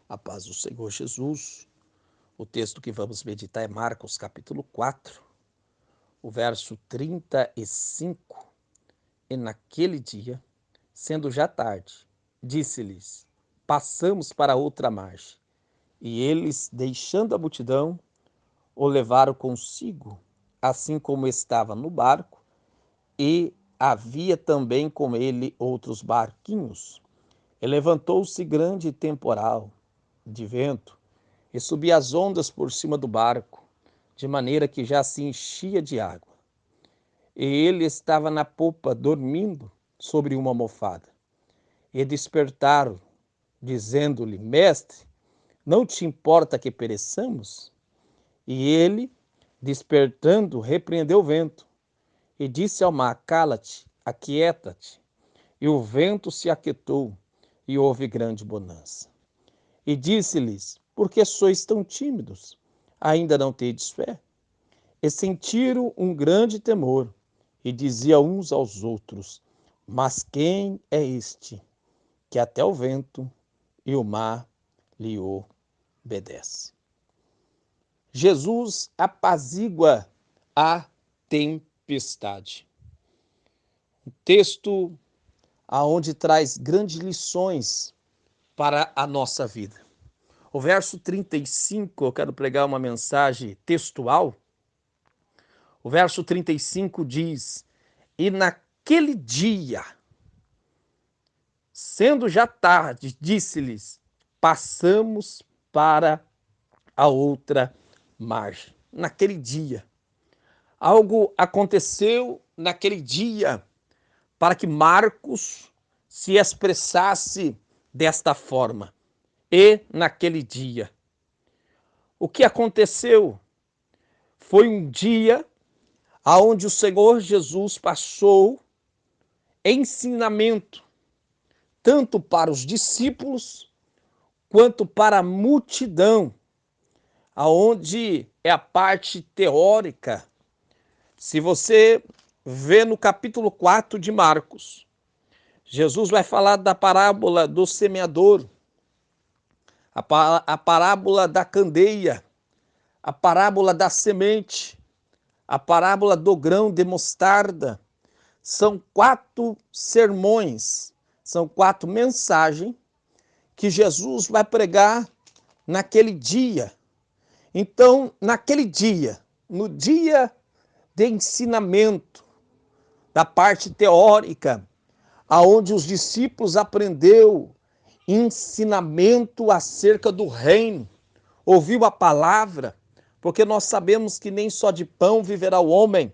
A paz do Senhor Jesus. O texto que vamos meditar é Marcos capítulo 4, o verso 35. E naquele dia, sendo já tarde, disse-lhes: passamos para outra margem. E eles, deixando a multidão, o levaram consigo, assim como estava no barco, e havia também com ele outros barquinhos. E levantou-se grande temporal de vento, e subia as ondas por cima do barco, de maneira que já se enchia de água. E ele estava na popa, dormindo sobre uma almofada. E despertaram, dizendo-lhe: Mestre, não te importa que pereçamos? E ele, despertando, repreendeu o vento, e disse ao mar: Cala-te, aquieta-te. E o vento se aquietou, e houve grande bonança. E disse-lhes: Por que sois tão tímidos? Ainda não tendes fé? E sentiram um grande temor, e diziam uns aos outros: Mas quem é este, que até o vento e o mar lhe obedece? Jesus apazigua a tempestade. Um texto aonde traz grandes lições para a nossa vida. O verso 35, eu quero pregar uma mensagem textual. O verso 35 diz: E naquele dia, sendo já tarde, disse-lhes: passamos para a outra margem. Naquele dia. Algo aconteceu naquele dia para que Marcos se expressasse desta forma. E naquele dia. O que aconteceu foi um dia onde o Senhor Jesus passou ensinamento tanto para os discípulos quanto para a multidão, aonde é a parte teórica. Se você vê no capítulo 4 de Marcos, Jesus vai falar da parábola do semeador, a parábola da candeia, a parábola da semente, a parábola do grão de mostarda. São 4 sermões, são 4 mensagens que Jesus vai pregar naquele dia. Então, naquele dia, no dia de ensinamento, da parte teórica, aonde os discípulos aprendeu ensinamento acerca do reino, ouviu a palavra, porque nós sabemos que nem só de pão viverá o homem,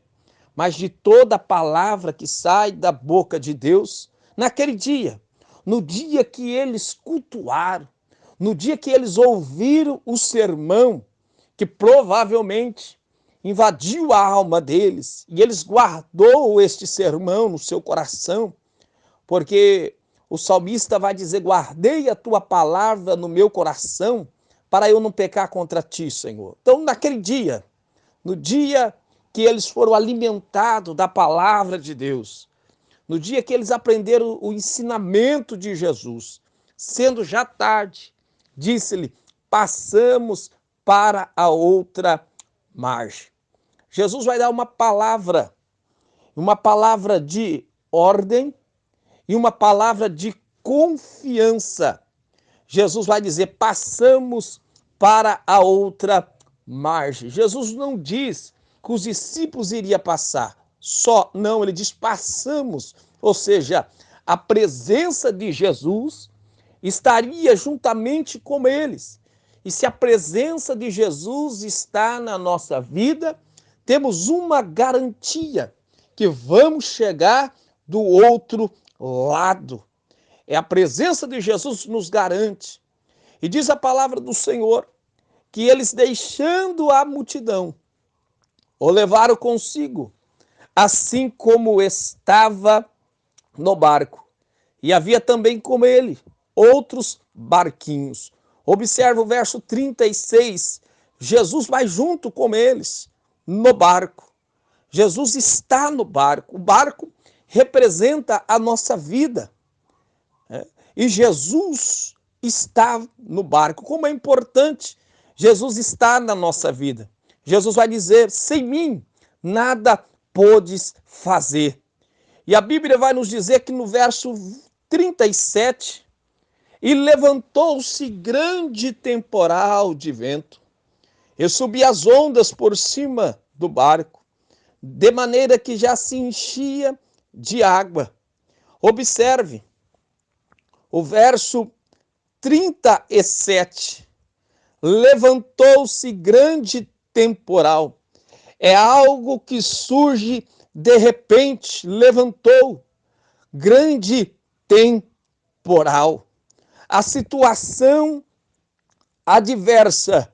mas de toda a palavra que sai da boca de Deus. Naquele dia, no dia que eles cultuaram, no dia que eles ouviram o sermão, que provavelmente invadiu a alma deles, e eles guardou este sermão no seu coração, porque o salmista vai dizer: guardei a tua palavra no meu coração, para eu não pecar contra ti, Senhor. Então, naquele dia, no dia que eles foram alimentados da palavra de Deus, no dia que eles aprenderam o ensinamento de Jesus, sendo já tarde, disse-lhe: passamos para a outra margem. Jesus vai dar uma palavra de ordem e uma palavra de confiança. Jesus vai dizer: passamos para a outra margem. Jesus não diz que os discípulos iriam passar só, não, ele diz: passamos, ou seja, a presença de Jesus estaria juntamente com eles. E se a presença de Jesus está na nossa vida, temos uma garantia que vamos chegar do outro lado. É a presença de Jesus que nos garante. E diz a palavra do Senhor que eles, deixando a multidão, o levaram consigo, assim como estava no barco. E havia também com ele outros barquinhos. Observa o verso 36. Jesus vai junto com eles no barco. Jesus está no barco. O barco representa a nossa vida. E Jesus está no barco. Como é importante Jesus estar na nossa vida. Jesus vai dizer: sem mim nada podes fazer. E a Bíblia vai nos dizer que no verso 37, e levantou-se grande temporal de vento, e subia as ondas por cima do barco, de maneira que já se enchia de água. Observe o verso 37. Levantou-se grande temporal. É algo que surge de repente. Levantou grande temporal. A situação adversa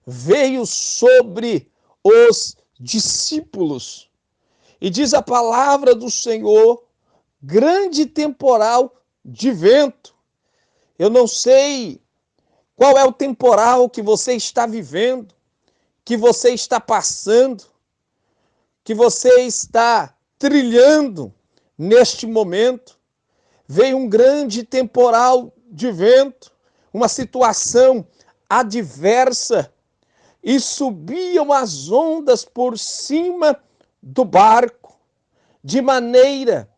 veio sobre os discípulos. E diz a palavra do Senhor: grande temporal de vento. Eu não sei qual é o temporal que você está vivendo, que você está passando, que você está trilhando neste momento. Veio um grande temporal de vento, uma situação adversa, e subiam as ondas por cima do barco, de maneira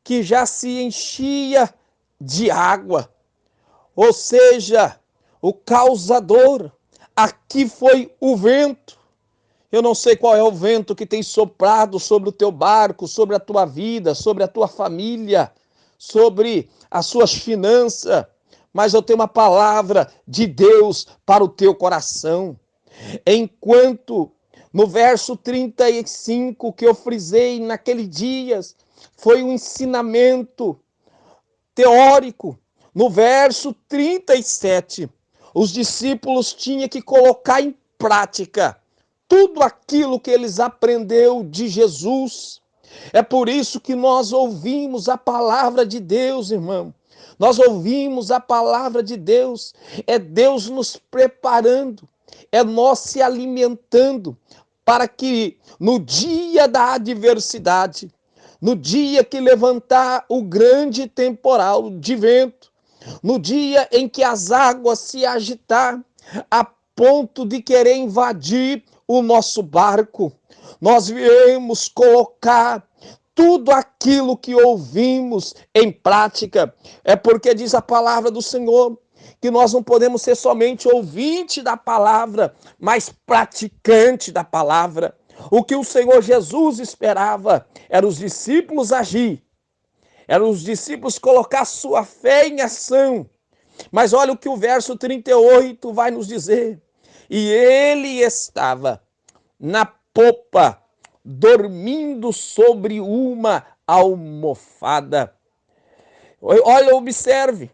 que já se enchia de água. Ou seja, o causador aqui foi o vento. Eu não sei qual é o vento que tem soprado sobre o teu barco, sobre a tua vida, sobre a tua família, sobre as suas finanças, mas eu tenho uma palavra de Deus para o teu coração. Enquanto no verso 35 que eu frisei naquele dias, foi um ensinamento teórico. No verso 37, os discípulos tinham que colocar em prática tudo aquilo que eles aprenderam de Jesus. É por isso que nós ouvimos a palavra de Deus, irmão. Nós ouvimos a palavra de Deus. É Deus nos preparando, é nós se alimentando para que no dia da adversidade, no dia que levantar o grande temporal de vento, no dia em que as águas se agitar a ponto de querer invadir o nosso barco, nós viemos colocar tudo aquilo que ouvimos em prática. É porque diz a palavra do Senhor que nós não podemos ser somente ouvinte da palavra, mas praticante da palavra. O que o Senhor Jesus esperava era os discípulos agir, eram os discípulos colocar sua fé em ação. Mas olha o que o verso 38 vai nos dizer. E ele estava na popa, dormindo sobre uma almofada. Olha, observe,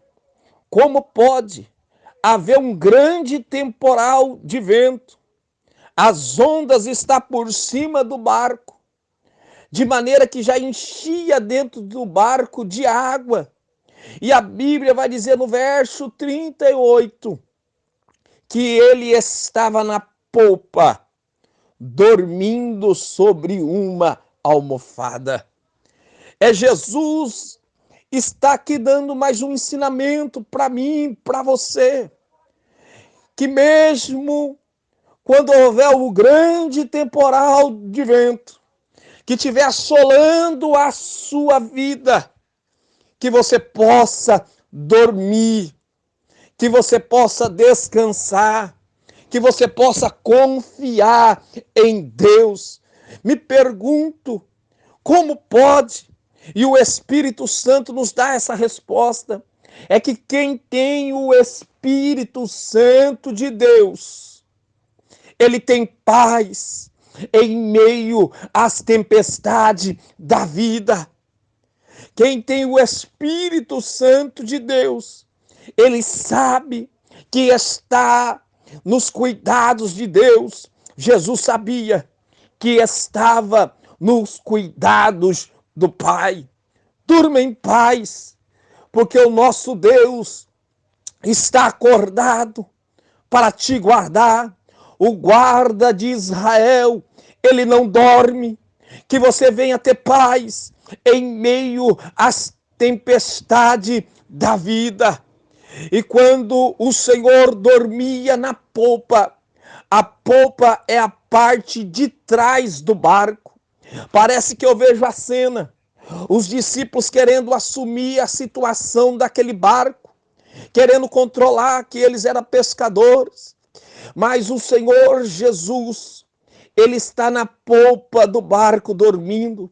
como pode haver um grande temporal de vento, as ondas estão por cima do barco, de maneira que já enchia dentro do barco de água. E a Bíblia vai dizer no verso 38 que ele estava na popa, dormindo sobre uma almofada. É Jesus está aqui dando mais um ensinamento para mim, para você, que mesmo quando houver o grande temporal de vento, que estiver assolando a sua vida, que você possa dormir, que você possa descansar, que você possa confiar em Deus. Me pergunto, como pode? E o Espírito Santo nos dá essa resposta. É que quem tem o Espírito Santo de Deus, ele tem paz em meio às tempestades da vida. Quem tem o Espírito Santo de Deus, ele sabe que está nos cuidados de Deus. Jesus sabia que estava nos cuidados do Pai. Durma em paz, porque o nosso Deus está acordado para te guardar. O guarda de Israel, ele não dorme. Que você venha ter paz em meio às tempestades da vida. E quando o Senhor dormia na polpa, a polpa é a parte de trás do barco. Parece que eu vejo a cena, os discípulos querendo assumir a situação daquele barco, querendo controlar que eles eram pescadores. Mas o Senhor Jesus, ele está na polpa do barco dormindo,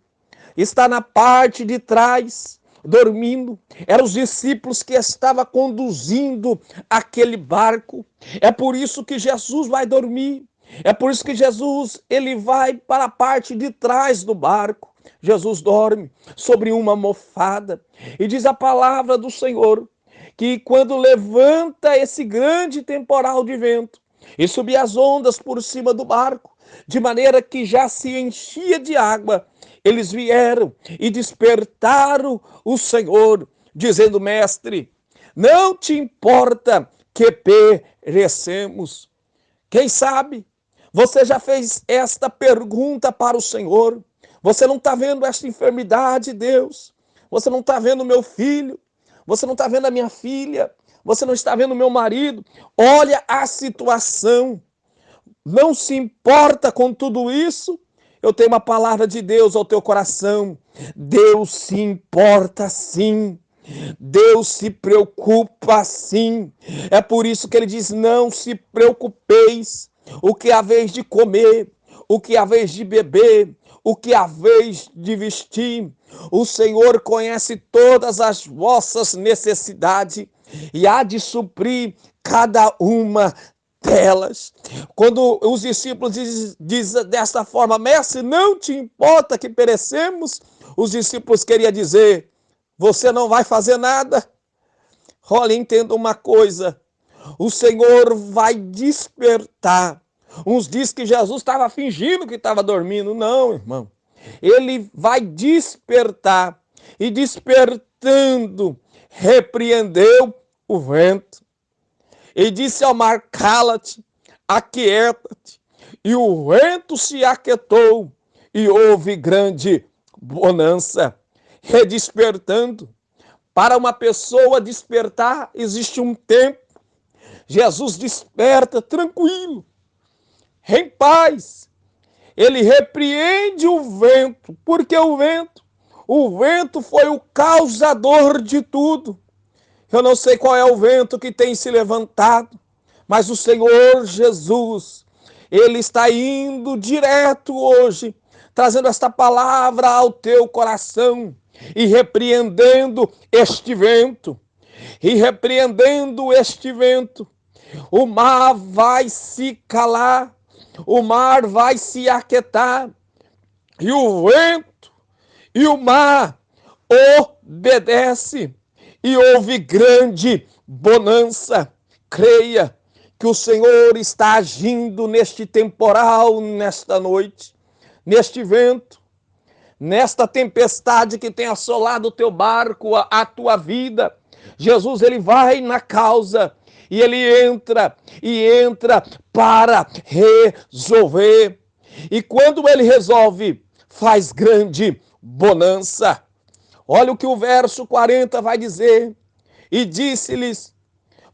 está na parte de trás dormindo. Eram os discípulos que estavam conduzindo aquele barco. É por isso que Jesus vai dormir. É por isso que Jesus, ele vai para a parte de trás do barco. Jesus dorme sobre uma almofada. E diz a palavra do Senhor que quando levanta esse grande temporal de vento e subia as ondas por cima do barco, de maneira que já se enchia de água, eles vieram e despertaram o Senhor, dizendo: Mestre, não te importa que perecemos? Quem sabe você já fez esta pergunta para o Senhor? Você não está vendo esta enfermidade, Deus? Você não está vendo meu filho? Você não está vendo a minha filha? Você não está vendo o meu marido? Olha a situação. Não se importa com tudo isso? Eu tenho uma palavra de Deus ao teu coração. Deus se importa sim. Deus se preocupa sim. É por isso que ele diz: não se preocupeis o que há vez de comer, o que há vez de beber, o que há vez de vestir. O Senhor conhece todas as vossas necessidades e há de suprir cada uma delas. Quando os discípulos dizem dessa forma: Mestre, não te importa que perecemos? Os discípulos queriam dizer: você não vai fazer nada? Olha, entenda uma coisa, o Senhor vai despertar. Uns dizem que Jesus estava fingindo que estava dormindo. Não, irmão. Ele vai despertar. E despertando, repreendeu o vento. E disse ao mar: cala-te, aquieta-te. E o vento se aquietou e houve grande bonança. Redespertando. Para uma pessoa despertar, existe um tempo. Jesus desperta tranquilo, em paz. Ele repreende o vento, porque o vento foi o causador de tudo. Eu não sei qual é o vento que tem se levantado, mas o Senhor Jesus, ele está indo direto hoje, trazendo esta palavra ao teu coração e repreendendo este vento. E repreendendo este vento, o mar vai se calar, o mar vai se aquietar, e o vento e o mar obedece, e houve grande bonança. Creia que o Senhor está agindo neste temporal, nesta noite, neste vento, nesta tempestade que tem assolado o teu barco, a tua vida. Jesus, ele vai na causa e ele entra para resolver. E quando ele resolve, faz grande bonança. Olha o que o verso 40 vai dizer. E disse-lhes: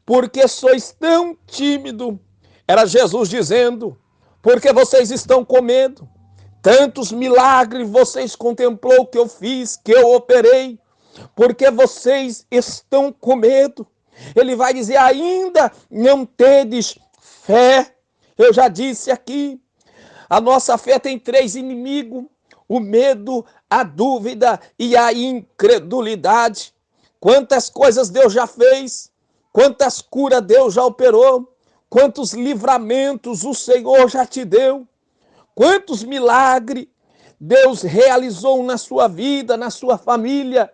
porque sois tão tímido? Era Jesus dizendo: porque vocês estão com medo? Tantos milagres vocês contemplou que eu fiz, que eu operei, porque vocês estão com medo. Ele vai dizer: ainda não tedes fé. Eu já disse aqui, a nossa fé tem 3 inimigos: o medo, a dúvida e a incredulidade. Quantas coisas Deus já fez, quantas curas Deus já operou, quantos livramentos o Senhor já te deu, quantos milagres Deus realizou na sua vida, na sua família.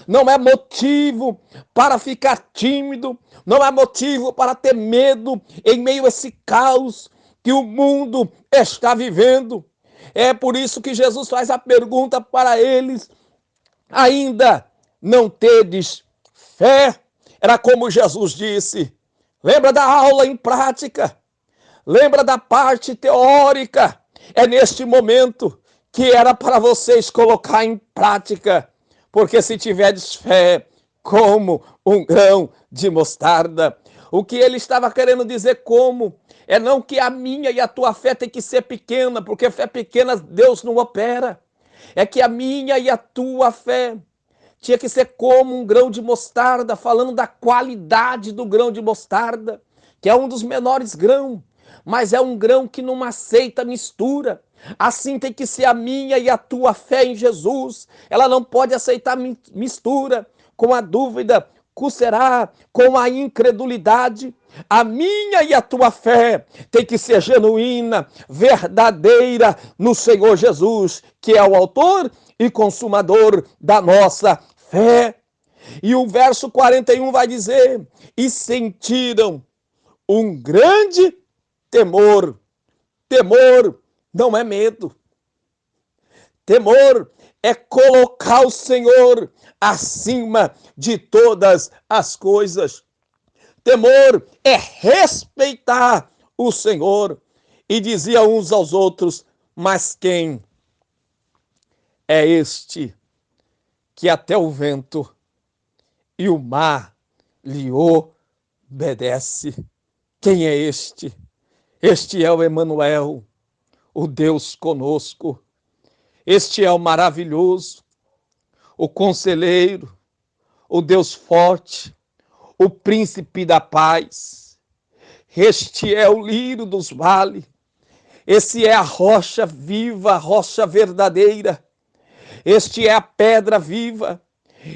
Não é motivo para ficar tímido, não é motivo para ter medo em meio a esse caos que o mundo está vivendo. É por isso que Jesus faz a pergunta para eles: ainda não tedes fé? Era como Jesus disse. Lembra da aula em prática? Lembra da parte teórica? É neste momento que era para vocês colocar em prática. Porque se tiveres fé como um grão de mostarda. O que ele estava querendo dizer como? É não que a minha e a tua fé tem que ser pequena, porque fé pequena Deus não opera. É que a minha e a tua fé tinha que ser como um grão de mostarda, falando da qualidade do grão de mostarda, que é um dos menores grãos, mas é um grão que não aceita mistura. Assim tem que ser a minha e a tua fé em Jesus. Ela não pode aceitar mistura com a dúvida, com o será, com a incredulidade. A minha e a tua fé tem que ser genuína, verdadeira no Senhor Jesus, que é o autor e consumador da nossa fé. E o verso 41 vai dizer: e sentiram um grande temor. Temor não é medo. Temor é colocar o Senhor acima de todas as coisas. Temor é respeitar o Senhor. E dizia uns aos outros: mas quem é este que até o vento e o mar lhe obedece? Quem é este? Este é o Emanuel, o Deus conosco. Este é o maravilhoso, o conselheiro, o Deus forte, o príncipe da paz. Este é o lírio dos vales. Esse é a rocha viva, a rocha verdadeira. Este é a pedra viva.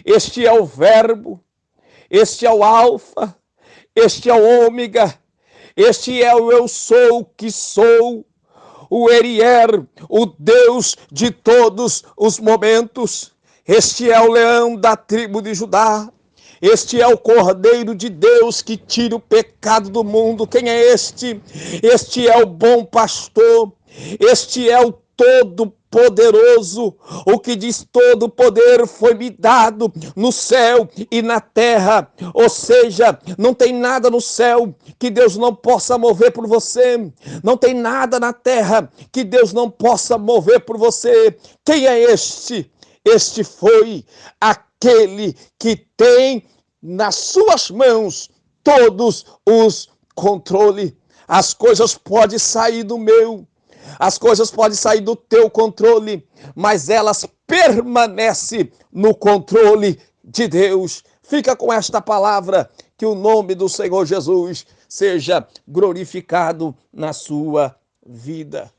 Este é o verbo. Este é o alfa. Este é o ômega. Este é o eu sou que sou. O Erier, o Deus de todos os momentos. Este é o leão da tribo de Judá. Este é o Cordeiro de Deus que tira o pecado do mundo. Quem é este? Este é o bom pastor. Este é o Todo-Poderoso. O que diz: todo poder foi-me dado no céu e na terra. Ou seja, não tem nada no céu que Deus não possa mover por você. Não tem nada na terra que Deus não possa mover por você. Quem é este? Este foi aquele que tem nas suas mãos todos os controles. As coisas podem sair do meu, as coisas podem sair do teu controle, mas elas permanecem no controle de Deus. Fica com esta palavra, que o nome do Senhor Jesus seja glorificado na sua vida.